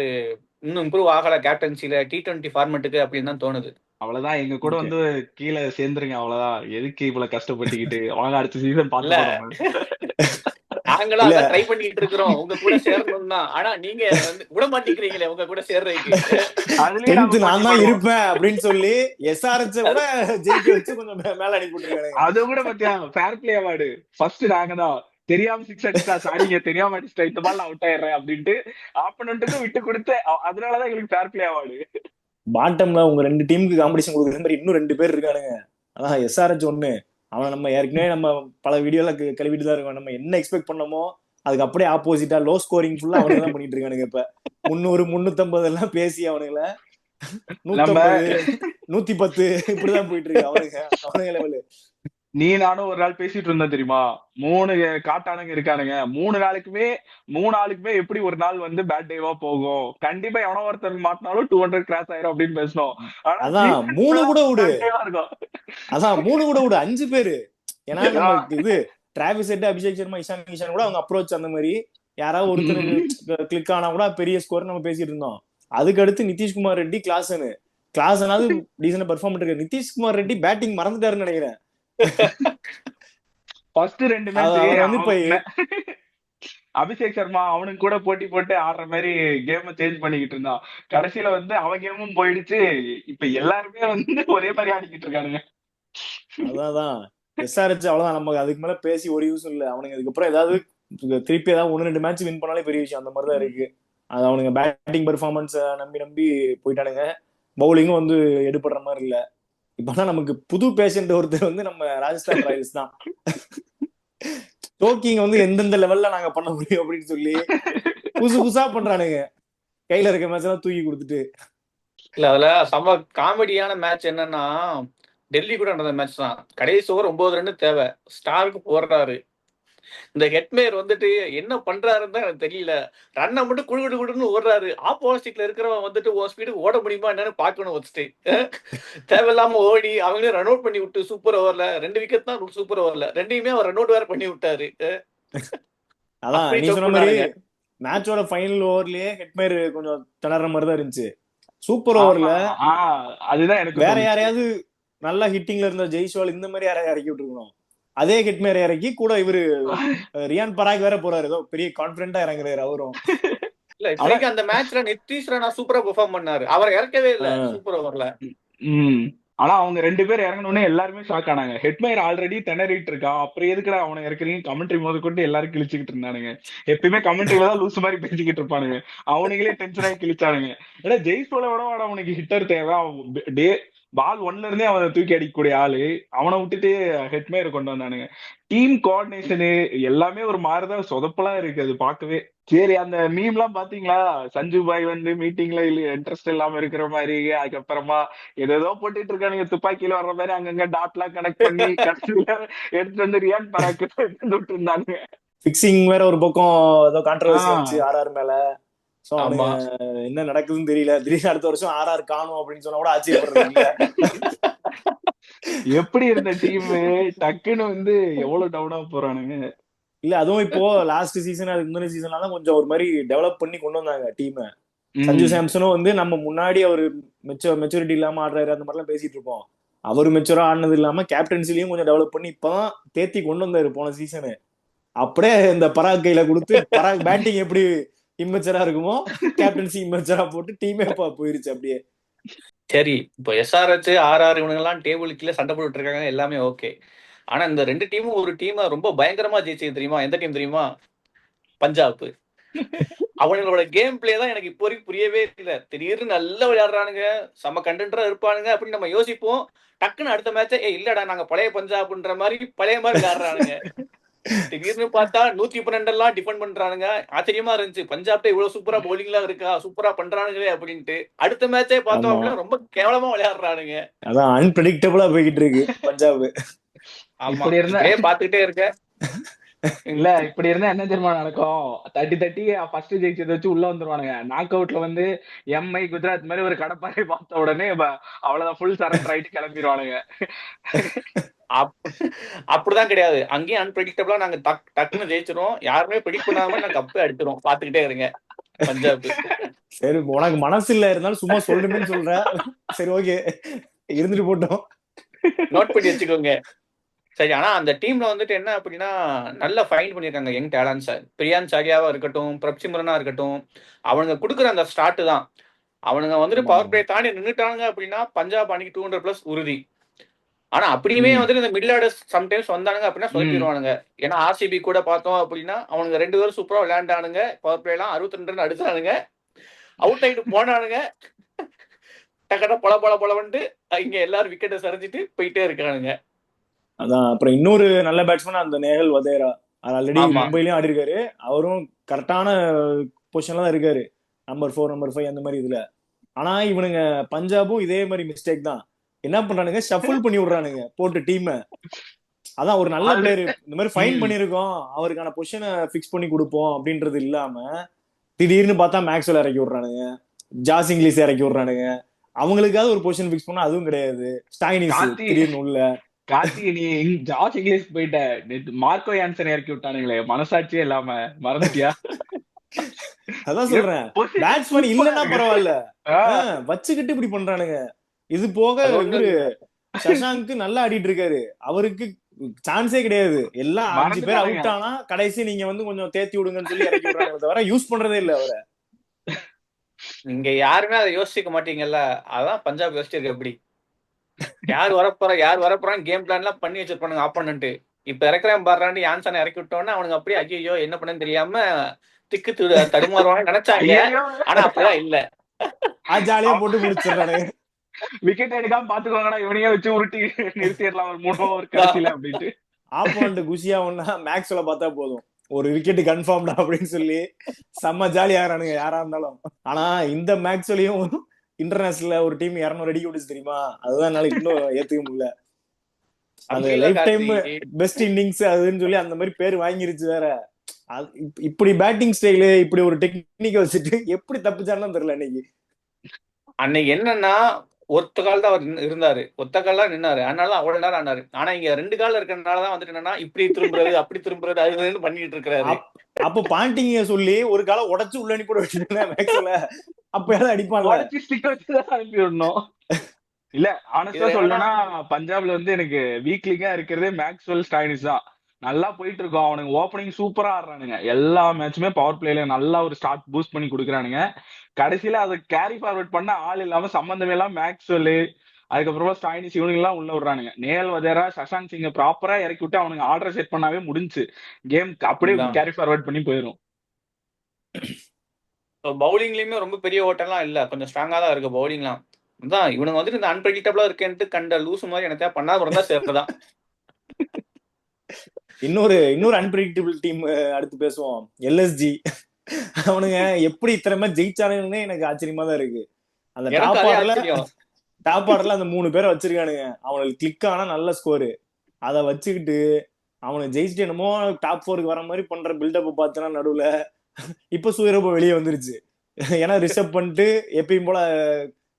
இன்னும் இம்ப்ரூவ் ஆகல கேப்டன்சில T20 ஃபார்மேட்டுக்கு அப்படின்னு தான் தோணுது. அவ்வளவுதான், எங்க கூட வந்து கீழே சேர்ந்துருங்க. அவ்வளவுதான், எதுக்கு இவ்வளவு கஷ்டப்பட்டுக்கிட்டு வாங்க அடுத்த சீசன் பார்க்கலாம். நாங்களும் அதான் ட்ரை பண்ணிட்டு இருக்கிறோம் உங்க கூட சேரணும் தான். ஆனா நீங்க விட மாட்டேங்கிறீங்களே உங்க கூட சேர்றதுக்கு. நான் தான் இருப்பேன் அப்படின்னு சொல்லி SRH கூட ஜெயிக்க வச்சு கொஞ்சம் மேல அனுப்பி விட்டுருக்காங்க. அது கூட பத்தியா ஃபேர் பிளே அவார்டு ஃபர்ஸ்ட் நாங்க தான். தெரியாம 6 அடிச்சா சாரிங்க, தெரியாம அடிச்சிட்டா இந்த பால் அவுட் ஆயிடுறேன் அப்படின்ட்டு ஆப்பனண்ட்டுக்கும் விட்டு கொடுத்து அதனாலதான் எங்களுக்கு ஃபேர் பிளே அவார்டு. பாட்டம்ல உங்க 2 டீமுக்கு காம்படிஷன் கொடுக்குற மாதிரி இன்னும் 2 பேர் இருக்கானுங்க. அதான் SRH ஒண்ணு. அவன் நம்ம ஏற்கனவே நம்ம பல வீடியோல கழுவிட்டு தான் இருக்கோம். நம்ம என்ன எக்ஸ்பெக்ட் பண்ணமோ அதுக்கு அப்படியே ஆப்போசிட்டா லோ ஸ்கோரிங் ஃபுல்லா அவனுங்க தான் பண்ணிட்டு இருக்கானுங்க. இப்ப 300 350 எல்லாம் பேசி அவனுங்கள 150 110 இப்படிதான் போயிட்டு இருக்கு அவனுங்க லெவலு. நீ நானும் ஒரு நாள் பேசிட்டு இருந்தேன் தெரியுமா, 3 காட்டானுங்க இருக்கானுங்க, 3 ஆளுக்குமே எப்படி ஒரு நாள் வந்து பேட் டேவா போகும், கண்டிப்பா எவனோ ஒருத்தருக்கு மாட்டினாலும் 200 கிராஸ் ஆயிரும் அப்படின்னு பேசணும். அதான் 3 கூட விடு, அதான் 3 கூட விடு, 5 பேரு. ஏன்னா நமக்கு இது டிராவிஸ் ஹெட், அபிஷேக் சர்மா, இஷான் கூட அவங்க அப்ரோச் அந்த மாதிரி யாராவது ஒருத்தருக்கு கிளிக் ஆனா கூட பெரிய ஸ்கோர் நம்ம பேசிட்டு இருந்தோம். அதுக்கு அடுத்து நிதிஷ்குமார் ரெட்டி, கிளாசனாவது டீசன்ட் பெர்ஃபார்ம் இருக்கு. நிதிஷ்குமார் ரெட்டி பேட்டிங் மறந்துட்டாருன்னு நினைக்கிறேன். ஃபர்ஸ்ட் 2 மேட்ச் அவர் வந்து இப்ப அபிஷேக் சர்மா அவனுக்கு கூட போட்டி போட்டு ஆடுற மாதிரி கேம் சேஞ்ச் பண்ணிக்கிட்டு இருந்தான். கடைசியில வந்து அவன் கேமும் போயிடுச்சு. இப்ப எல்லாருமே வந்து ஒரே மாதிரி ஆடிக்கிட்டு இருக்கானுங்க. அதான் எஸ்ஆர்ஹெச் அவ்வளவுதான். நமக்கு அதுக்கு மேல பேசி ஒரு யூஸ் இல்ல. அவனுங்க அதுக்கப்புறம் ஏதாவது திருப்பி ஏதாவது 1-2 மேட்ச் வின் பண்ணாலே பெரிய விஷயம். அந்த மாதிரிதான் இருக்கு. அது அவனுங்க பேட்டிங் பெர்ஃபார்மன்ஸ் நம்பி நம்பி போயிட்டானுங்க. பவுலிங்கும் வந்து எடுபடுற மாதிரி இல்ல. இப்பதான் நமக்கு புது பேஷண்ட் ஒருத்தர் வந்து நம்ம ராஜஸ்தான் ராயல்ஸ் தான். டோக்கிங் வந்து எந்தெந்த லெவல்ல நாங்க பண்ண முடியும் அப்படின்னு சொல்லி புதுசு புதுசா பண்றானுங்க. கையில இருக்க மேட்ச் எல்லாம் தூக்கி கொடுத்துட்டு. இல்ல அதுல செம்ம காமெடியான மேட்ச் என்னன்னா, டெல்லி கூட நடந்த மேட்ச் தான். கடைசி ஓவர் 9 ரன் தேவை, ஸ்டாருக்கு போடுறாரு. இந்த ஹெட்மேயர் வந்துட்டு என்ன பண்றாருன்னு தான் எனக்கு தெரியல. ரன்னை மட்டும் குடு குடுன்னு ஓடுறாரு. ஆப்போசிட்ல இருக்கிறவன் வந்துட்டு ஓ ஸ்பீடு ஓட முடியுமா என்னன்னு பாக்கணும் வச்சுட்டு தேவையில்லாம ஓடி அவங்களே ரன் அவுட் பண்ணி விட்டு சூப்பர் ஓவர்ல 2 விக்கெட் தான் சூப்பர் ஓவர்ல 2யுமே அவர் ரன் அவுட் வேற பண்ணி விட்டாரு. அதான் அப்படி நீ choke சொன்ன மாதிரி பண்ணாருங்க. மேட்சோட ஃபைனல் ஓவர்லயே ஹெட்மேர் கொஞ்சம் திணற மாதிரி தான் இருந்துச்சு. சூப்பர் ஆமா ஓவர்ல அதுதான் எனக்கு வேற தோணுச்சு. யாரையாவது நல்லா ஹிட்டிங்ல இருந்த ஜெய்ஸ்வால் இந்த மாதிரி யாரையா இறக்கி விட்டுருக்கணும். அதே ஹெட்மேர் இறக்கி கூட இவரு ரியான் பராக் வேற போறாரு. ஏதோ பெரிய கான்பிடண்டா இறங்குறாரு அவரும். இல்ல இப்படிக்கு அந்த மேட்ச்ல நிதிஷ் ராணா சூப்பரா பெர்ஃபார்ம் பண்ணாரு. அவரை இறக்கவே இல்ல சூப்பர் ஓவர்ல. ஆனா அவங்க 2 பேர் இறங்கணும்னே எல்லாருமே ஷாக் ஆனாங்க. ஹெட்மேயர் ஆல்ரெடி திணறிட்டு இருக்கான், அப்புறம் எதுக்குடா அவனை இறக்குறீங்க கமெண்ட்ரி போது கொண்டு எல்லாரும் கிழிச்சுக்கிட்டு இருந்தானுங்க. எப்பயுமே கமெண்ட்ரியில தான் லூஸ் மாதிரி பேசிக்கிட்டு இருப்பானுங்க. அவனுங்களே டென்ஷன் ஆகி கிழிச்சானுங்க. ஏன்னா ஜெய்ஸ்வாலை விட அவனுக்கு ஹிட்டர் தேவை. அவன் பால் 1ல இருந்தே அவனை தூக்கி அடிக்கக்கூடிய ஆளு. அவனை விட்டுட்டு ஹெட்மேயர் கொண்டு வந்தானுங்க. டீம் கோஆர்டினேஷனு எல்லாமே ஒரு மாதிரிதான் சொதப்பலா இருக்கு அது பார்க்கவே. சரி அந்த மீம் எல்லாம் பாத்தீங்களா? சஞ்சு பாய் வந்து மீட்டிங்ல இன்ட்ரெஸ்ட் இல்லாம இருக்கிற மாதிரி, அதுக்கப்புறமா ஏதோ போட்டுட்டு இருக்கானுங்க, துப்பாக்கியில வர்ற மாதிரி அங்கங்க டாட் எல்லாம் கனெக்ட் பண்ணி கடைசியில எடுத்துட்டு வந்து ரியான் பராக் விட்டு இருந்தாங்க. பிக்சிங் வேற ஒரு பக்கம் ஏதோ கான்ட்ரவர்சி வந்துச்சு ஆர்ஆர் மேல. சோ அவனுங்க என்ன நடக்குதுன்னு தெரியல. திடீர்னு அடுத்த வருஷம் ஆர்ஆர் காணும் அப்படின்னு சொன்னா கூட ஆச்சரியப்படுறது இல்ல. எப்படி இருந்த டீம் டக்குன்னு வந்து எவ்வளவு டவுனா போறானுங்க. இல்ல அதுவும் இப்போ லாஸ்ட் சீசன் அதுக்கு முந்தின சீசன்ல தான் கொஞ்சம் ஒரு மாதிரி டெவலப் பண்ணி கொண்டு வந்தாங்க டீமை. சஞ்சு சாம்சனும் வந்து நம்ம முன்னாடி அவர் மெச்சூரிட்டி இல்லாம ஆடுறாரு அந்த மாதிரிலாம் பேசிட்டு இருப்போம். அவரு மெச்சூரா ஆடினது இல்லாம கேப்டன்சிலையும் கொஞ்சம் டெவலப் பண்ணி இப்பதான் தேத்தி கொண்டு வந்தாரு போன சீசனு. அப்படியே இந்த பராக் கையில கொடுத்து பராக் பேட்டிங் எப்படி இம்மெச்சரா இருக்குமோ கேப்டன்சி இம்மெச்சரா போட்டு டீமே போயிருச்சு அப்படியே. சரி இப்போ எஸ்ஆர்ஹெச் ஆர்ஆர் இவனுங்க எல்லாம் டேபிள் கீழே சண்டை போட்டு இருக்காங்க, எல்லாமே ஓகே. ஆனா இந்த 2 டீமும் ஒரு டீம் ரொம்ப பயங்கரமா ஜெயிச்சது தெரியுமா? எந்த டீம் தெரியுமா? பஞ்சாப். அவங்களோட கேம் பிளே தான் எனக்கு இப்போ வரைக்கும் புரியவே இல்லை. திடீர்னு நல்லா விளையாடுறானுங்க, செம்ம கண்டென்டரா இருப்பானுங்க அப்படின்னு நம்ம யோசிப்போம். டக்குன்னு அடுத்த மேட்ச இல்லடா நாங்க பழைய பஞ்சாப்ன்ற மாதிரி பழைய மாதிரி விளையாடுறானுங்க. திடீர்னு பார்த்தா 112 எல்லாம் டிஃபெண்ட் பண்றானுங்க. ஆச்சரியமா இருந்துச்சு, பஞ்சாப்ல இவ்வளவு சூப்பரா பவுலிங் எல்லாம் இருக்கா, சூப்பரா பண்றானுங்களே அப்படின்ட்டு. அடுத்த மேட்சே பார்த்தோம் அப்படின்னா ரொம்ப கேவலமா விளையாடுறானுங்க. அதான் அன்பிரடிக்டபிளா போய்கிட்டு இருக்கு பஞ்சாப். இப்படி இருந்தா பாத்துக்கிட்டே இருக்க. இல்ல இப்படி இருந்தா என்ன தெரியுமா நடக்கும்? தட்டி ஃபர்ஸ்ட் ஜெயிச்சதை வச்சு உள்ள வந்துருவானுங்க. நாக் அவுட்ல வந்து எம்ஐ குஜராத் மாதிரி ஒரு கடப்பாறை பார்த்த உடனே அவ்வளவுதான் ஃபுல் சரண்டர் ஆயிட்டு கிளம்பிடுவானுங்க. அப்படிதான் கிடையாது, அங்கேயும் அன்பிரடிக்டபிளா நாங்க டக்குன்னு ஜெயிச்சிரும். யாருமே ப்ரெடிக்ட் பண்ணாம நாங்க கப்பே அடிச்சிரும். பாத்துக்கிட்டே இருங்க பஞ்சாப். சரி உனக்கு மனசு இல்ல இருந்தாலும் சும்மா சொல்லணும்னு சொல்ற. சரி ஓகே இருந்துட்டு போட்டோம், நோட் பண்ணி வச்சுக்கோங்க. சரி ஆனா அந்த டீம்ல வந்துட்டு என்ன அப்படின்னா நல்லா ஃபைண்ட் பண்ணிருக்காங்க யங் டேலண்ட்ஸ். பிரியான் சாரியாவா இருக்கட்டும், பிரப்சிம்ரனா இருக்கட்டும், அவனுங்க கொடுக்குற அந்த ஸ்டார்ட் தான். அவனுங்க வந்துட்டு பவர் பிளே தாண்டி நின்றுட்டானுங்க அப்படின்னா பஞ்சாப் அன்னைக்கு 200+ உறுதி. ஆனா அப்படியுமே வந்துட்டு இந்த மிடில் ஆர்டர்ஸ் சம்டைம்ஸ் வந்தானுங்க அப்படின்னா சொல்லிடுவானுங்க. ஏன்னா ஆர்சிபி கூட பார்த்தோம் அப்படின்னா அவனுங்க 2 பேரும் சூப்பரா விளையாண்டானுங்க. பவர் பிளே எல்லாம் 62 ரன் அடிச்சானுங்க, அவுட் ஆயிட்டு போனானுங்க. டக்கட்ட பொல இங்க எல்லாரும் விக்கெட்டை சரிஞ்சிட்டு போயிட்டே இருக்கானுங்க. அதான் அப்புறம் இன்னொரு நல்ல பேட்ஸ்மேன் அந்த நேஹல் வதேரா. ஆல்ரெடி மும்பைலயும் ஆடி இருக்காரு. அவரும் கரெக்டான பொசிஷன்ல தான் இருக்காரு, நம்பர் 4 நம்பர் 5 அந்த மாதிரி இதுல. ஆனா இவனுங்க பஞ்சாபும் இதே மாதிரி மிஸ்டேக் தான். என்ன பண்றானுங்க, ஷஃபிள் பண்ணி விடுறானுங்க போட்டு டீம். அதான் ஒரு நல்ல பிளேயர் இந்த மாதிரி ஃபைன் பண்ணிருக்கோம், அவருக்கான பொசிஷனை பிக்ஸ் பண்ணி கொடுப்போம் அப்படின்றது இல்லாம திடீர்னு பார்த்தா மேக்ஸ்வெல் இறக்கி விடுறானுங்க, ஜாஸ் இங்கிலீஷ் இறக்கி விடுறானுங்க. அவங்களுக்காவது ஒரு பொசிஷன் பிக்ஸ் பண்ணா அதுவும் கிடையாது. ஸ்டாயினிஸ் திடீர்னு உள்ள கார்த்தி நீ ஜாஸ் இங்கிலீஷ் போயிட்ட, மார்க்கோ யான்சன் இறக்கி விட்டானுங்களே, மனசாட்சியே இல்லாம மறந்துட்டியா? அதான் சொல்றேன், பேட்ஸ்மேன் இல்லன்னா பரவாயில்ல, வச்சுக்கிட்டு இப்படி பண்றானுங்க. இது போக இவரு சஷாங்க் நல்லா ஆடிட்டு இருக்காரு, அவருக்கு சான்ஸே கிடையாது. எல்லாம் 5 பேர் மறந்துட்டானுங்க. அவுட் ஆனா கடைசி நீங்க வந்து கொஞ்சம் தேத்தி விடுங்கன்னு சொல்லி இறக்கி விடுறாங்க தவிர யூஸ் பண்றதே இல்ல அவரை. நீங்க யாருமே அதை யோசிக்க மாட்டீங்கல்ல, அதான் பஞ்சாப் யோசிச்சிருக்கு. எப்படி யார் வரப்போறான்னு கேம் பிளான் எல்லாம் பண்ணி வச்சிருப்பானுங்க ஆப்போனன்ட். இப்ப இறக்குறேன் பாடுறான்னு யான்சனை இறக்கி விட்டோன்னா அவனுக்கு அப்படியே ஐயோ என்ன பண்ணன்னு தெரியாம திக்கு தடுமாறுவாங்க நினைச்சாங்க. ஐயோ ஆனா அப்படிலாம் இல்ல. ஜாலியா போட்டு முடிச்சிடுறானுங்க. விக்கெட் எடுக்காம பாத்துக்கோங்கடா, இவனையே வச்சு உருட்டி நிறுத்திடலாம் ஒரு 3 ஓவர் கடைசியில அப்படின்ட்டு. ஆப்போனன்ட் குஷியா ஒன்னா மேக்ஸ்வெல்ல பார்த்தா போதும், ஒரு விக்கெட் கன்ஃபார்ம்டா அப்படின்னு சொல்லி செம்ம ஜாலி ஆகிறானுங்க யாரா இருந்தாலும். ஆனா இந்த மேக்ஸ்வெல்லையும் இன்டர்நேஷனல்ல ஒரு டீம் 200 அடிக்க விடுச்சு தெரியுமா, அதுதான் என்னால இன்னும் ஏத்துக்க முடியல. அந்த அப்படி இல்ல life time Karthi. Best innings அதுன்னு சொல்லி அந்த மாதிரி பேர் வாங்கிருச்சு வேற. இப்படி பேட்டிங் ஸ்டைலு, இப்படி ஒரு டெக்னிக் வச்சுட்டு எப்படி தப்பிச்சான்னு தெரியல இன்னைக்கு. அன்னைக்கு என்னன்னா ஒத்த கால் தான் அவர் இருந்தாரு, ஒத்த கால் தான் நின்னாரு, அதனால அவ்வளவு நேரம் ஆனாரு. ஆனா இங்க 2 கால் இருக்கறதுனாலதான் வந்துட்டு என்னன்னா இப்படி திரும்புறது அப்படி திரும்புறது அது இதுன்னு பண்ணிட்டு இருக்காரு. அப்ப பாண்டிங்க சொல்லி ஒரு காலம் உடைச்சு உள்ள அனுப்பி வச்சுருந்தேன் மேக்ஸ்வெல்ல, அப்ப ஏதாவது அடிப்பான்ல. உடச்சி ஸ்டிக் வச்சுதான் அனுப்பி விடணும். இல்ல ஆனஸ்டா இதுல சொல்லணும்னா பஞ்சாப்ல வந்து எனக்கு வீக்லிங்கா இருக்கிறதே மேக்ஸ்வெல் ஸ்டாயினிஸ் தான். நல்லா போயிட்டு இருக்கோம். அவனுங்க ஓப்பனிங் சூப்பரா ஆடுறானுங்க. எல்லா மேட்சுமே பவர் பிளேல நல்லா ஒரு ஸ்டார்ட் பூஸ்ட் பண்ணி கொடுக்குறானுங்க. கடைசியில அதை கேரி ஃபார்வர்ட் பண்ண ஆள் இல்லாம சம்பந்தமே எல்லாம் மேக்ஸ்வெல் அதுக்கப்புறமா ஸ்டாயினிஸ் இவனுங்க எல்லாம் உள்ள விடுறானுங்க. நேல் வதேரா சசாந்த் சிங்க ப்ராப்பரா இறக்கி விட்டு அவனுங்க ஆர்டர் செட் பண்ணாவே முடிஞ்சு கேம் அப்படியே இதுதான். கேரி ஃபார்வர்ட் பண்ணி போயிடும். பவுலிங்லயுமே ரொம்ப பெரிய ஓட்டம்லாம் இல்ல, கொஞ்சம் ஸ்ட்ராங்கா தான் இருக்கு பவுலிங்லாம். அதான் இவனுங்க வந்துட்டு இந்த அன்பிரடிக்டபிளா இருக்கேன்ட்டு கண்ட லூசு மாதிரி எனக்கு பண்ணாம இருந்தா சேர்த்துதான். இன்னொரு அன்பிரடிக்டபிள் டீம் அடுத்து பேசுவோம், எல்எஸ்ஜி. அவனுங்க எப்படி இத்தனை மாதிரி ஜெயிச்சானுங்கன்னே எனக்கு ஆச்சரியமா தான் இருக்கு. அந்த எனக்கு அதே ஆச்சரியம். டாப் ஆர்டர்ல அந்த 3 பேரை வச்சிருக்கானுங்க. அவனுக்கு கிளிக் ஆனா நல்ல ஸ்கோரு, அதை வச்சுக்கிட்டு அவனுக்கு ஜெயிச்சுட்டு என்னமோ டாப் 4க்கு வர மாதிரி பண்ற பில்டப் பார்த்தனா நடுவுல இப்ப சூரியரப்ப வெளியே வந்துருச்சு. ஏன்னா ரிசர்வ் பண்ணிட்டு எப்பயும் போல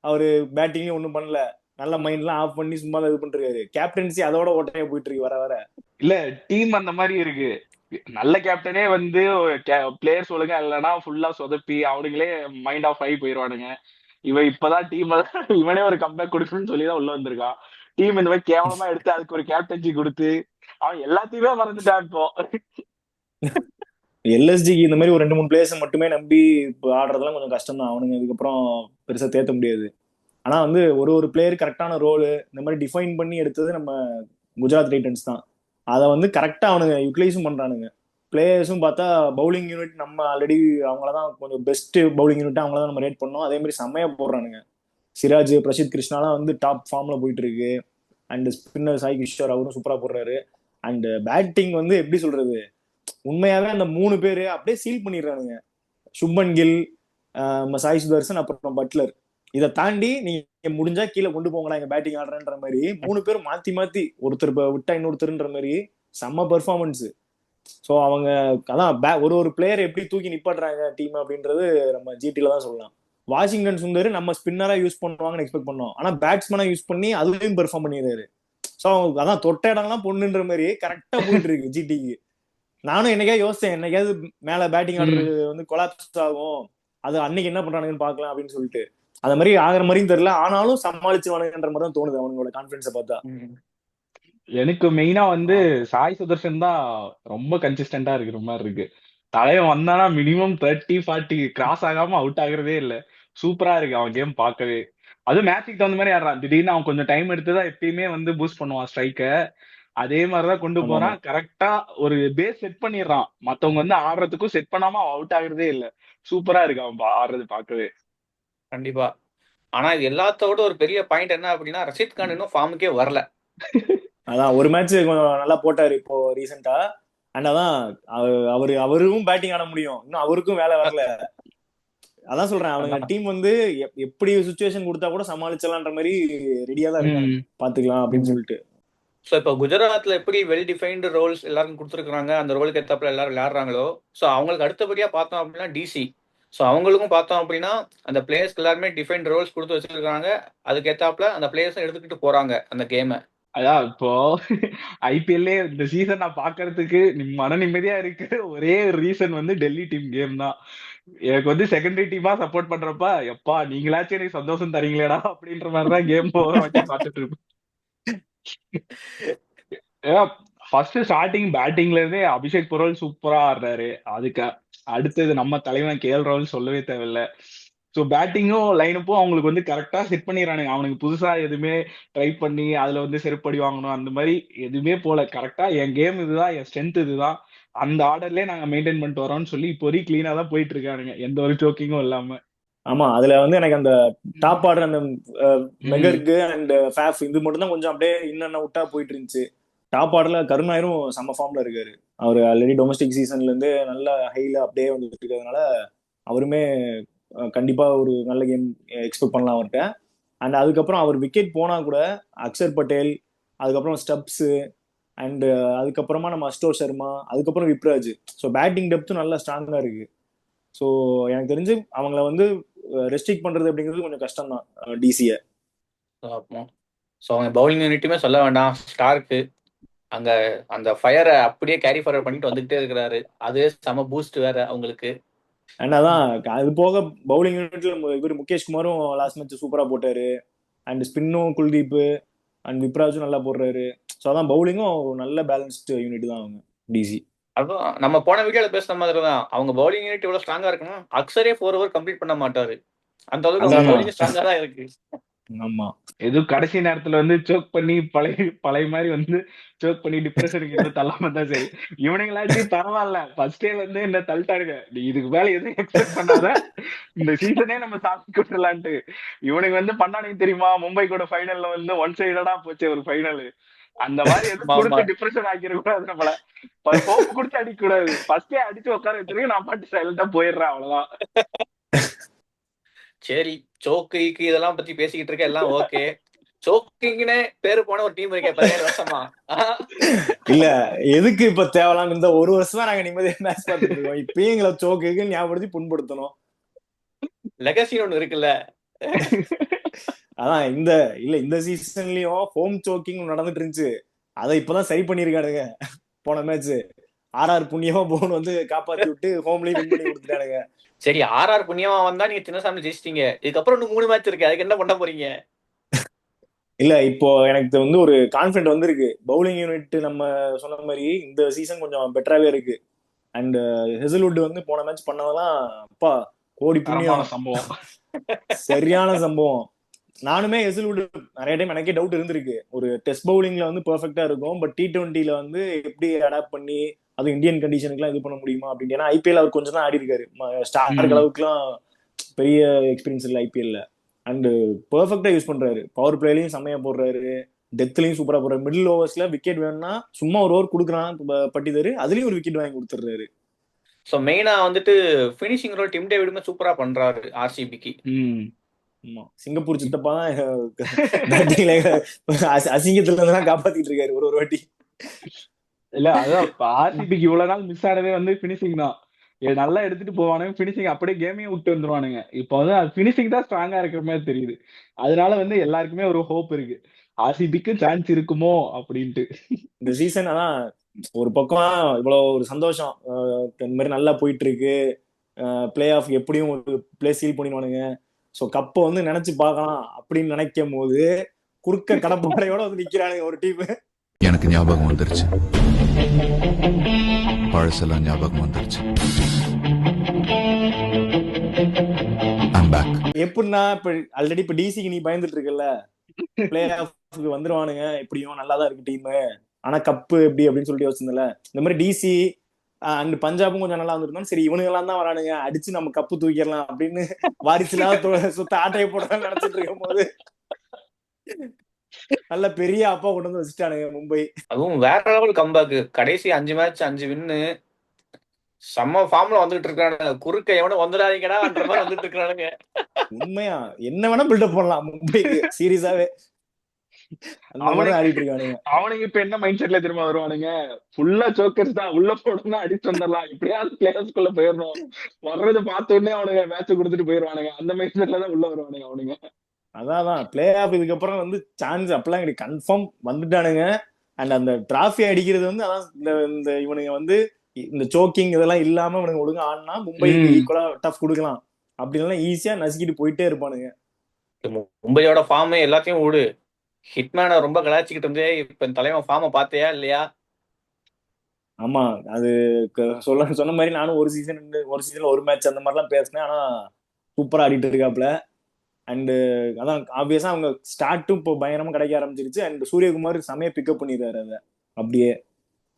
அவரு பேட்டிங்லயும் ஒண்ணும் பண்ணல, நல்ல மைண்ட்லாம் ஆஃப் பண்ணி சும்மா தான் இது பண்ணிருக்காரு. கேப்டன்சி அதோட ஓட்டையா போயிட்டு இருக்கு வர வர. இல்ல டீம் அந்த மாதிரி இருக்கு. நல்ல கேப்டனே வந்து பிளேயர்ஸ் ஒழுங்கா இல்லைன்னா ஃபுல்லா சொதப்பி அவனுங்களே மைண்ட் ஆஃப் ஆகி போயிடுவானுங்க. இவன் இப்பதான் டீம் இவனே ஒரு கம்பேக் கொடுக்கணும்னு சொல்லிதான் உள்ள வந்திருக்கான். டீம் இந்த மாதிரி கேவலமா எடுத்து அதுக்கு ஒரு கேப்டன்சி கொடுத்து அவன் எல்லாத்தையுமே மறந்துட்டான் இப்போ. எல்எஸ்டிக்கு இந்த மாதிரி ஒரு 2-3 பிளேயர்ஸ் மட்டுமே நம்பி இப்போ ஆடுறதெல்லாம் கொஞ்சம் கஷ்டம் தான். அவனுங்க இதுக்கப்புறம் பெருசா தேத்த முடியாது. ஆனா வந்து ஒரு பிளேயர் கரெக்டான ரோலு இந்த மாதிரி டிஃபைன் பண்ணி எடுத்தது நம்ம குஜராத் டைட்டன்ஸ் தான். அதை வந்து கரெக்டா அவனுங்க யூட்டிலைஸும் பண்றானுங்க. பிளேயர்ஸும் பார்த்தா பவுலிங் யூனிட் நம்ம ஆல்ரெடி அவங்களதான் கொஞ்சம் பெஸ்ட் பவுலிங் யூனிட் அவங்களதான் நம்ம ரேட் பண்ணோம். அதே மாதிரி செம்மையா போடுறானுங்க. சிராஜ், பிரசித் கிருஷ்ணாலாம் வந்து டாப் ஃபார்ம்ல போயிட்டு இருக்கு. அண்ட் ஸ்பின்னர் சாய் கிஷோர் அவரும் சூப்பரா போடுறாரு. அண்ட் பேட்டிங் வந்து எப்படி சொல்றது, உண்மையாவே அந்த 3 பேரு அப்படியே சீல் பண்ணிடுறானுங்க. சுப்மன் கில், சாய் சுதர்சன், அப்புறம் பட்லர். இதை தாண்டி நீங்க முடிஞ்சா கீழே கொண்டு போங்கடா எங்க பேட்டிங் ஆடுறன்ற மாதிரி 3 பேரும் மாத்தி மாத்தி ஒருத்தர் விட்டா இன்னொருத்தருன்ற மாதிரி செம்ம பெர்ஃபார்மன்ஸ். ஸோ அவங்க அதான் ஒரு பிளேயர் எப்படி தூக்கி நிப்பாட்டுறாங்க டீம் அப்படின்றது நம்ம ஜிடில தான் சொல்லலாம். வாஷிங்டன் சுந்தர் நம்ம ஸ்பின்னரா யூஸ் பண்ணுவாங்கன்னு எக்ஸ்பெக்ட் பண்ணோம், ஆனா பேட்ஸ்மேனா யூஸ் பண்ணி அதுலயும் பெர்ஃபார்ம் பண்ணிடுறாரு. ஸோ அதான் தொட்ட இடம்லாம் பொண்ணுன்ற மாதிரி கரெக்டா போயிட்டு இருக்கு ஜிடிக்கு. நானும் என்னைக்காவது யோசிச்சேன், என்னைக்காவது மேல பேட்டிங் ஆர்டர் வந்து கொலாப்ஸ் ஆகும், அது அன்னைக்கு என்ன பண்றானுங்கன்னு பாக்கலாம் அப்படின்னு சொல்லிட்டு. அந்த மாதிரி ஆகிற மாதிரியும் தெரியல, ஆனாலும் சமாளிச்சுவானுங்கன்ற மாதிரி தான் தோணுது அவங்களோட கான்பிடன்ஸை பார்த்தா. எனக்கு மெயினா வந்து சாய் சுதர்ஷன் தான் ரொம்ப கன்சிஸ்டன்டா இருக்கிற மாதிரி இருக்கு. தலைவன் வந்தானா மினிமம் 30-40 கிராஸ் ஆகாம அவுட் ஆகுறதே இல்ல. சூப்பரா இருக்கு அவன் கேம் பார்க்கவே. அதுவும் மேட்சுக்கு தகுந்த மாதிரி ஆடுறான். திடீர்னு அவன் கொஞ்சம் டைம் எடுத்துதான் எப்பயுமே வந்து பூஸ்ட் பண்ணுவான் ஸ்ட்ரைக்க. அதே மாதிரிதான் கொண்டு போறான். கரெக்டா ஒரு பேஸ் செட் பண்ணிடுறான். மத்தவங்க வந்து ஆடுறதுக்கும் செட் பண்ணாம அவுட் ஆகுறதே இல்ல. சூப்பரா இருக்கு அவன் ஆடுறது பார்க்கவே. கண்டிப்பா. ஆனா இது எல்லாத்தோட ஒரு பெரிய பாயிண்ட் என்ன அப்படின்னா, ரஷீத் கான் இன்னும் ஃபார்முக்கே வரல. அதான் ஒரு மேட்ச் கொஞ்சம் நல்லா போட்டாரு இப்போ ரீசெண்டா. அண்ட் அதான் அவரும் பேட்டிங் ஆட முடியும், இன்னும் அவருக்கும் வேலை வரல. அதான் சொல்றேன், அவங்க டீம் வந்து எப்படி சுச்சுவேஷன் கொடுத்தா கூட சமாளிச்சலான்ற மாதிரி ரெடியா தான் இருக்காங்க, பாத்துக்கலாம் அப்படின்னு சொல்லிட்டு. ஸோ இப்போ குஜராத்ல எப்படி வெல் டிஃபைன்டு ரோல்ஸ் எல்லாரும் கொடுத்துருக்காங்க, அந்த ரோலுக்கு ஏத்தாப்புல எல்லாரும் விளையாடுறாங்களோ, ஸோ அவங்களுக்கு அடுத்தபடியா பார்த்தோம் அப்படின்னா டிசி. ஸோ அவங்களுக்கும் பார்த்தோம் அப்படின்னா அந்த பிளேயர்ஸ்க்கு எல்லாருமே டிஃபைன்ட் ரோல்ஸ் கொடுத்து வச்சிருக்காங்க. அதுக்கு ஏத்தாப்புல அந்த பிளேயர்ஸை எடுத்துக்கிட்டு போறாங்க அந்த கேமை. அதான் இப்போ ஐபிஎல்லே இந்த சீசன் நான் பாக்குறதுக்கு மன நிம்மதியா இருக்கு ஒரே ரீசன் வந்து டெல்லி டீம் கேம் தான். எனக்கு வந்து செகண்டரி டீமா சப்போர்ட் பண்றப்ப எப்பா நீங்களாச்சும் எனக்கு சந்தோஷம் தரீங்களேடா அப்படின்ற மாதிரிதான் கேம் பார்த்துட்டு இருப்பேன். ஃபர்ஸ்ட் ஸ்டார்டிங் பேட்டிங்ல இருந்தே அபிஷேக் புரோல் சூப்பரா ஆடுறாரு. அதுக்கு அடுத்தது நம்ம தலைவன் கேஎல் ராகுல் சொல்லவே தேவையில்ல. ஸோ பேட்டிங்கும் லைனப்பும் அவங்களுக்கு வந்து கரெக்டா செட் பண்ணிடுறானுங்க. அவனுக்கு புதுசா எதுவுமே ட்ரை பண்ணி அதுல வந்து செருப்படி வாங்கணும் அந்த மாதிரி எதுவுமே போல. கரெக்டா என் கேம் இதுதான், என் ஸ்ட்ரென்த் இதுதான், அந்த ஆர்டர்லயே நாங்க மெயின்டைன் பண்ணிட்டு வரோம்னு சொல்லி இப்போ வரைக்கும் கிளீனா தான் போயிட்டு இருக்கானுங்க, எந்த ஒரு ஜோக்கிங்கும் இல்லாம. ஆமா, அதுல வந்து எனக்கு அந்த டாப் ஆர்டர் அந்த ம். மெகர்க்கு அண்ட் ஃபேஃப் இது மட்டும் தான் கொஞ்சம் அப்படியே இன்னும் விட்டா போயிட்டு இருந்துச்சு. டாப் ஆர்டர்ல கருணாயரும் செம்ம ஃபார்ம்ல இருக்காரு. அவர் ஆல்ரெடி டொமஸ்டிக் சீசன்ல இருந்து நல்ல ஹைல அப்படியே வந்துட்டு இருக்கிறதுனால அவருமே கண்டிப்பா ஒரு நல்ல கேம் எக்ஸ்பெக்ட் பண்ணலாம் அவர்கிட்ட. அண்ட் அதுக்கப்புறம் அவர் விக்கெட் போனா கூட அக்ஷர் பட்டேல், அதுக்கப்புறம் ஸ்டப்ஸ் அண்ட் அதுக்கப்புறமா நம்ம அஸ்டோர் சர்மா, அதுக்கப்புறம் விப்ராஜ். ஸோ பேட்டிங் டெப்த்தும் நல்லா ஸ்ட்ராங்கா இருக்கு. ஸோ எனக்கு தெரிஞ்சு அவங்கள வந்து ரெஸ்ட்ரிக்ட் பண்றது அப்படிங்கிறது கொஞ்சம் கஷ்டம் தான் டிசியை. ஸோ அவங்க பவுலிங் யூனிட்டுமே சொல்ல வேண்டாம். ஸ்டார்க்கு அங்க அந்த ஃபயரை அப்படியே கேரி ஃபார்வர்ட் பண்ணிட்டு வந்துகிட்டே இருக்கிறாரு. அது செம பூஸ்ட் வேற அவங்களுக்கு. அண்ட் அதான் அது போக பவுலிங் யூனிட்ல இவர் முகேஷ் குமாரும் லாஸ்ட் மேட்ச் சூப்பரா போட்டாரு. அண்ட் ஸ்பின்னும் குல்தீப் அண்ட் விப்ராஜும் நல்லா போடுறாரு. ஸோ அதான் பவுலிங்கும் நல்ல பேலன்ஸ்டு யூனிட் தான் அவங்க டிசி. அதுவும் நம்ம போன வீடியோல பேசுன மாதிரி தான், அவங்க பவுலிங் யூனிட் இவ்வளவு ஸ்ட்ராங்கா இருக்குன்னா அக்ஸரே 4 ஓவர் கம்ப்ளீட் பண்ண மாட்டாரு. அந்த அளவுக்கு அவங்க பவுலிங் ஸ்ட்ராங்கா தான் இருக்கு. ஆமா, எதுவும் கடைசி நேரத்துல வந்து சோக் பண்ணி பழைய பழைய மாதிரி வந்து சோக் பண்ணி டிப்ரெஷனுக்கு எதுவும் தள்ளாம தான் சரி. இவனுங்களாச்சு பரவாயில்ல, ஃபர்ஸ்டே வந்து என்ன தள்ளிட்டாருங்க, நீ இதுக்கு மேல எதுவும் எக்ஸ்பெக்ட் பண்ணாத, இந்த சீசனே நம்ம சாமி கொடுத்துடலான்ட்டு. இவனுக்கு வந்து பண்ணானுங்க தெரியுமா, மும்பை கூட ஃபைனல்ல வந்து ஒன் சைடடா போச்சு ஒரு ஃபைனல். அந்த மாதிரி எதுவும் கொடுத்து டிப்ரெஷன் ஆக்கிட கூடாது, நம்மள ஹோப் கொடுத்து அடிக்க கூடாது. ஃபர்ஸ்டே அடிச்சு உட்கார வச்சிருக்கு, நான் பாட்டு சைலண்டா போயிடுறேன், அவ்வளவுதான். சரி, சோக்கிக்கு இதெல்லாம் பத்தி பேசிக்கிட்டு இருக்க, எல்லாம் ஓகே. சோக்கிங்னே பேரு போன ஒரு டீம் இருக்கே 17 வருஷமா. இல்ல எதுக்கு இப்ப தேவலாம், இந்த ஒரு வருஷமா நாங்க நிம்மதியா மேட்ச் பார்த்துட்டு இருக்கோம். இப்பயும் எங்களை சோக்கு ஞாபகப்படுத்தி புண்படுத்தணும். லெகசி ஒண்ணு இருக்குல்ல. அதான் இந்த சீசன்லயும் ஹோம் சோக்கிங் நடந்துட்டு இருந்துச்சு. அதை இப்பதான் சரி பண்ணிருக்கானுங்க. போன மேட்ச் ஆர்ஆர் புண்ணியமா போன் வந்து காப்பாத்தி விட்டு ஹோம்லயும் வின் பண்ணி கொடுத்துட்டானுங்க. சரி, ஆர்ஆர் புண்ணியமா வந்தா நீங்க சின்னசாமி ஜெயிச்சிட்டீங்க. இதுக்கப்புறம் இன்னும் 3 மேட்ச் இருக்கு, அதுக்கு என்ன பண்ண போறீங்க? இல்ல இப்போ எனக்கு வந்து ஒரு கான்பிடன்ட் வந்திருக்கு. பவுலிங் யூனிட் நம்ம சொன்ன மாதிரி இந்த சீசன் கொஞ்சம் பெட்டராவே இருக்கு. அண்ட் ஹெசல்வுட் வந்து போன மேட்ச் பண்ணதெல்லாம் அப்பா கோடி புண்ணியம், சம்பவம், சரியான சம்பவம். நானுமே ஹெசல்வுட் நிறைய டைம் எனக்கே டவுட் இருந்திருக்கு, ஒரு டெஸ்ட் பவுலிங்ல வந்து பெர்ஃபெக்டா இருக்கும், பட் T20ல வந்து எப்படி அடாப்ட் பண்ணி அது இந்தியன் கண்டிஷனுக்குலாம் இது பண்ண முடியுமா அப்படின்னு. ஏன்னா ஐபிஎல் அவர் கொஞ்சம் தான் ஆடி இருக்காரு, ஸ்டார் அளவுக்குலாம் பெரிய எக்ஸ்பீரியன்ஸ் இல்லை ஐபிஎல்ல. அண்ட் பெர்ஃபெக்டா யூஸ் பண்றாரு, பவர் பிளேலையும் செம்மையா போடுறாரு, டெத்லயும் சூப்பரா போடுறாரு. மிடில் ஓவர்ஸ்ல விக்கெட் வேணும்னா சும்மா ஒரு ஓவர் கொடுக்குறான் பட்டிதாரு, அதுலயும் ஒரு விக்கெட் வாங்கி கொடுத்துறாரு. சோ மெயினா வந்துட்டு ஃபினிஷிங் ரோல் டிம் டேவிடுமே சூப்பரா பண்றாரு ஆர்சிபிக்கு. ஆமா, சிங்கப்பூர் சித்தப்பா தான் அசிங்கத்துல இருந்து காப்பாத்திட்டு இருக்காரு ஒரு வாட்டி. இல்ல அதான் ஆர்சிபிக்கு இவ்வளவு நாள் மிஸ் ஆனதே வந்து பினிஷிங் தான். நல்லா எடுத்துட்டு போவானுங்க, பினிஷிங் அப்படியே கேமையும் விட்டு வந்துருவானுங்க. இப்போ வந்து அது பினிஷிங் தான் ஸ்ட்ராங்கா இருக்கிற மாதிரி தெரியுது. அதனால வந்து எல்லாருக்குமே ஒரு ஹோப் இருக்கு, ஆர்சிபிக்கு சான்ஸ் இருக்குமோ அப்படின்ட்டு. இந்த சீசன் அதான் ஒரு பக்கம் இவ்வளவு ஒரு சந்தோஷம், இந்த மாதிரி நல்லா போயிட்டு இருக்கு, பிளே ஆஃப் எப்படியும் ஒரு பிளே சீல் பண்ணிடுவானுங்க, ஸோ கப்பை வந்து நினைச்சு பார்க்கலாம் அப்படின்னு நினைக்கும் போது குறுக்க கடப்பாறையோட வந்து நிக்கிறானுங்க ஒரு டீம். எனக்கு ஞாபகம் வந்துருச்சு, பழசெல்லாம் ஞாபகம் வந்துருச்சு. எப்படின்னா இப்ப ஆல்ரெடி இப்ப டிசிக்கு நீ பயந்துட்டு இருக்கல, பிளே ஆஃப்க்கு வந்துருவானுங்க எப்படியும் நல்லாதான் இருக்கு டீம், ஆனா கப்பு எப்படி அப்படின்னு சொல்லிட்டு யோசிச்சிருந்தல. இந்த மாதிரி டிசி அண்ட் பஞ்சாபும் கொஞ்சம் நல்லா வந்துருந்தோம், சரி இவனுங்க எல்லாம் தான் வரானுங்க அடிச்சு நம்ம கப்பு தூக்கிடலாம் அப்படின்னு வாரிசுலாம் சுத்த ஆட்டையை போடலாம் நினைச்சிட்டு இருக்கும் போது நல்ல பெரிய அப்பா கொண்டு வந்து வச்சுட்டானுங்க மும்பை. அதுவும் வேற லெவல் கம்பேக். கடைசி 5 மேட்ச் 5 வின்னு, செம்ம ஃபார்ம்ல வந்துட்டு இருக்கானுங்க. குறுக்க எவனும் வந்துடாதீங்கடா அந்த மாதிரி வந்துட்டு இருக்கானுங்க. உண்மையா என்ன வேணா பில்டப் பண்ணலாம் மும்பைக்கு சீரியஸாவே. அவனுக்கு இப்ப என்ன மைண்ட் செட்ல திரும்ப வருவானுங்க, ஃபுல்லா ஜோக்கர்ஸ் தான், உள்ள போடணும் அடிச்சு வந்துடலாம், இப்படியாவது பிளேயர்ஸ்குள்ள போயிடணும், வர்றதை பார்த்த உடனே அவனுங்க மேட்ச் கொடுத்துட்டு போயிருவானுங்க, அந்த மைண்ட் செட்ல தான் உள்ள வருவானுங்க அவனுங்க. அதான் பிளே ஆஃப் இதுக்கப்புறம் வந்து சான்ஸ் அப்பெல்லாம் கிடையாது, கன்ஃபார்ம் வந்துட்டானுங்க. அண்ட் அந்த டிராஃபி அடிக்கிறது வந்து அதான் இந்த இவனுங்க வந்து இந்த சோக்கிங் இதெல்லாம் இல்லாம இவனுங்க ஒழுங்கா ஆடினா மும்பை ஈக்குவலா டஃப் கொடுக்கலாம், அப்படின்னா ஈஸியா நசுக்கிட்டு போயிட்டே இருப்பானுங்க. மும்பையோட ஃபார்ம் எல்லாத்தையும் விடு, ஹிட்மேனை ரொம்ப கலாய்ச்சிக்கிட்டு இருந்தே இப்ப இந்த தலைவன் ஃபார்மை பார்த்தியா இல்லையா? ஆமா, அது சொன்ன மாதிரி நானும் ஒரு சீசன்ல ஒரு மேட்ச் அந்த மாதிரிலாம் பேசினேன். ஆனா சூப்பரா ஆடிட்டு இருக்காப்ல. அண்ட் அதான் ஆப்வியஸா அவங்க ஸ்டார்ட்டும் இப்போ பயங்கரமா கிடைக்க ஆரம்பிச்சிருச்சு. அண்ட் சூரியகுமார் செமையா பிக்கப் பண்ணிடுறாரு அதை அப்படியே.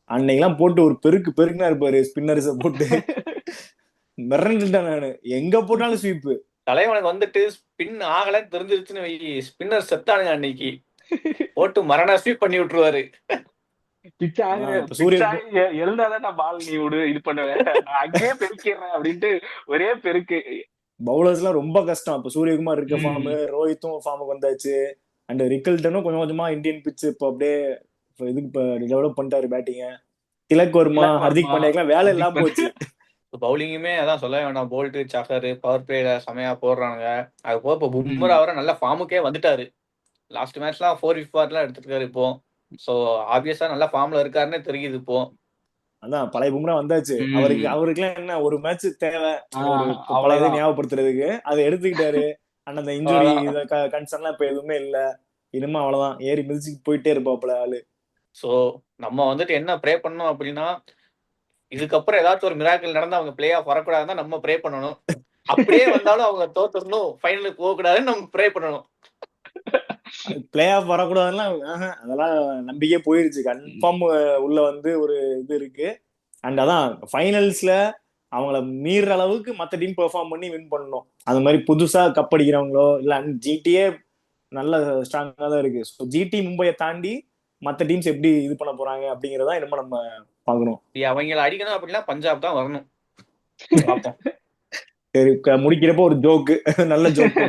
அன்னைக்கெல்லாம் போட்டு ஒரு பெருக்குனா இருப்பாரு ஸ்பின்னர்ஸை போட்டு. மிரண்டுட்டேன் நானு, எங்க போட்டாலும் ஸ்வீப்பு. தலைவனுக்கு வந்துட்டு ஸ்பின் ஆகலன்னு தெரிஞ்சிருச்சுன்னு வை, ஸ்பின்னர் செத்தானுங்க அன்னைக்கு. போட்டு மரண ஸ்வீப் பண்ணி விட்டுருவாரு. எழுந்தாதான் நான் பால் நீ விடு இது பண்ணுவேன், நான் அங்கேயே பெருக்கிறேன் அப்படின்ட்டு ஒரே பெருக்கு. பவுலர்ஸ் எல்லாம் ரொம்ப கஷ்டம். இப்ப சூரியகுமார் இருக்க ஃபார்ம், ரோஹித்தும் ஃபார்முக்கு வந்தாச்சு. அண்ட் ரிக்கல்டனும் கொஞ்சம் கொஞ்சமா இந்தியன் பிட்ச் இப்போ அப்படியே இதுக்கு இப்போ டெவலப் பண்ணிட்டாரு பேட்டிங்க. திலக் வர்மா, ஹர்திக் பாண்டியாக்கெல்லாம் வேலை இல்லாம போச்சு. பவுலிங்குமே அதான் சொல்ல வேண்டாம், போல்ட் சஹர் பவர் பிளேல செமையா போடுறானுங்க. அது போக இப்போ பும்ரா வர நல்ல ஃபார்முக்கே வந்துட்டாரு. லாஸ்ட் மேட்ச்லாம் 4 எடுத்துருக்காரு இப்போ. சோ ஆப்வியஸா நல்ல ஃபார்ம்ல இருக்காருன்னு தெரியுது இப்போ. அதான் பழைய பும்ரா வந்தாச்சு. அவருக்குலாம் என்ன ஒரு மேட்ச் தேவை, பழையதை ஞாபகப்படுத்துறதுக்கு அதை எடுத்துக்கிட்டாரு. ஆனா அந்த இன்ஜுரி கன்சர்ன்லாம் இப்ப எதுவுமே இல்ல. இனிமே அவ்வளவுதான், ஏறி மிதிச்சு போயிட்டே இருப்பாப்புல ஆளு. சோ நம்ம வந்துட்டு என்ன ப்ரே பண்ணோம் அப்படின்னா, இதுக்கப்புறம் ஏதாச்சும் ஒரு மிராக்கிள் நடந்தா அவங்க பிளே ஆஃப் வரக்கூடாதுன்னா நம்ம ப்ரே பண்ணணும். அப்படியே வந்தாலும் அவங்க தோத்துடணும், ஃபைனலுக்கு போக கூடாதுன்னு நம்ம ப்ரே பண்ணணும். பிளே ஆஃப் வரக்கூடாதுன்னா அதெல்லாம் நம்பிக்கையே போயிருச்சு. கன்ஃபார்ம் உள்ள வந்து ஒரு இது இருக்கு. அண்ட் அதான் ஃபைனல்ஸ்ல அவங்கள மீற அளவுக்கு மற்ற டீம் பெர்ஃபார்ம் பண்ணி வின் பண்ணணும். அந்த மாதிரி புதுசா கப் அடிக்கிறவங்களோ இல்ல ஜிடியே நல்ல ஸ்ட்ராங்கா தான் இருக்கு. ஸோ ஜிடி மும்பையை தாண்டி மற்ற டீம்ஸ் எப்படி இது பண்ண போறாங்க அப்படிங்கறதா இனிமே நம்ம பார்க்கணும். அவங்கள அடிக்கணும் அப்படின்னா பஞ்சாப் தான் வரணும். சரி, முடிக்கிறப்போ ஒரு ஜோக்கு, நல்ல ஜோக்.